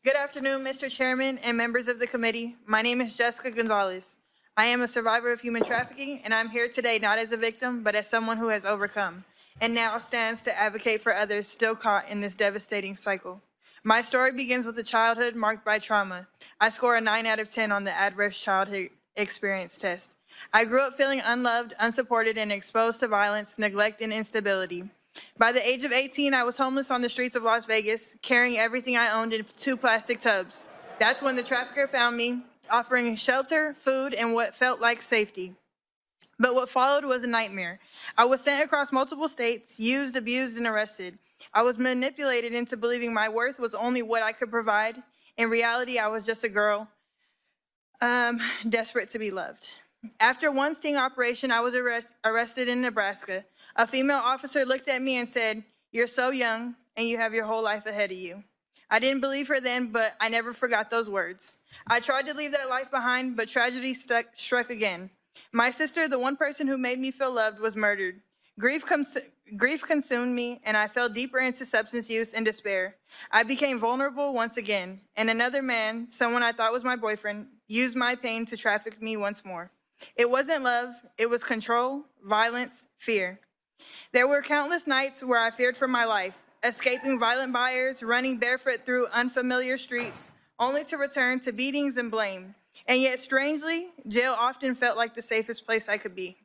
Good afternoon, Mr. Chairman and members of the committee. My name is Jessica Gonzalez. I am a survivor of human trafficking, and I'm here today not as a victim, but as someone who has overcome and now stands to advocate for others still caught in this devastating cycle. My story begins with a childhood marked by trauma. I score a 9 out of 10 on the Adverse Childhood Experience test. I grew up feeling unloved, unsupported, and exposed to violence, neglect, and instability. By the age of 18, I was homeless on the streets of Las Vegas, carrying everything I owned in 2 plastic tubs. That's when the trafficker found me, offering shelter, food, and what felt like safety. But what followed was a nightmare. I was sent across multiple states, used, abused, and arrested. I was manipulated into believing my worth was only what I could provide. In reality, I was just a girl, desperate to be loved. After one sting operation, I was arrested in Nebraska. A female officer looked at me and said, "You're so young, and you have your whole life ahead of you." I didn't believe her then, but I never forgot those words. I tried to leave that life behind, but tragedy struck again. My sister, the one person who made me feel loved, was murdered. Grief consumed me, and I fell deeper into substance use and despair. I became vulnerable once again, and another man, someone I thought was my boyfriend, used my pain to traffic me once more. It wasn't love, it was control, violence, fear. There were countless nights where I feared for my life, escaping violent buyers, running barefoot through unfamiliar streets, only to return to beatings and blame. And yet, strangely, jail often felt like the safest place I could be.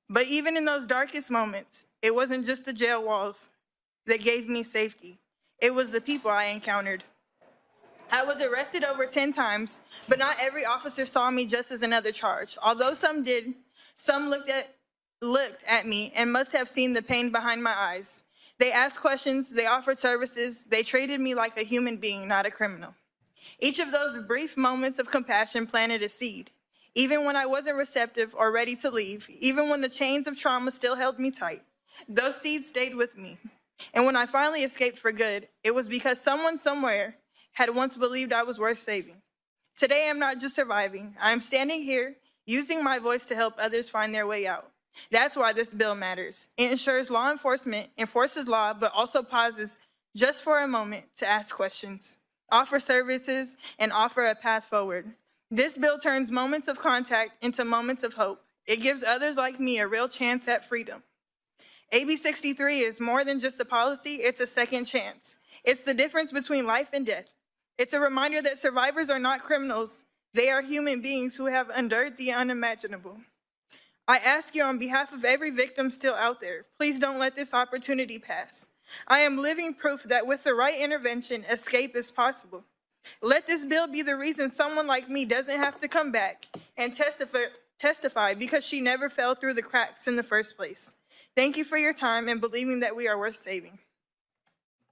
But even in those darkest moments, it wasn't just the jail walls that gave me safety. It was the people I encountered. I was arrested over 10 times, but not every officer saw me just as another charge. Although some did, some looked at me and must have seen the pain behind my eyes. They asked questions, they offered services, they treated me like a human being, not a criminal. Each of those brief moments of compassion planted a seed. Even when I wasn't receptive or ready to leave, even when the chains of trauma still held me tight, those seeds stayed with me. And when I finally escaped for good, it was because someone somewhere had once believed I was worth saving. Today, I'm not just surviving. I'm standing here, using my voice to help others find their way out. That's why this bill matters. It ensures law enforcement enforces law, but also pauses just for a moment to ask questions, offer services, and offer a path forward. This bill turns moments of contact into moments of hope. It gives others like me a real chance at freedom. AB 63 is more than just a policy, it's a second chance. It's the difference between life and death. It's a reminder that survivors are not criminals. They are human beings who have endured the unimaginable. I ask you on behalf of every victim still out there, please don't let this opportunity pass. I am living proof that with the right intervention, escape is possible. Let this bill be the reason someone like me doesn't have to come back and testify because she never fell through the cracks in the first place. Thank you for your time and believing that we are worth saving.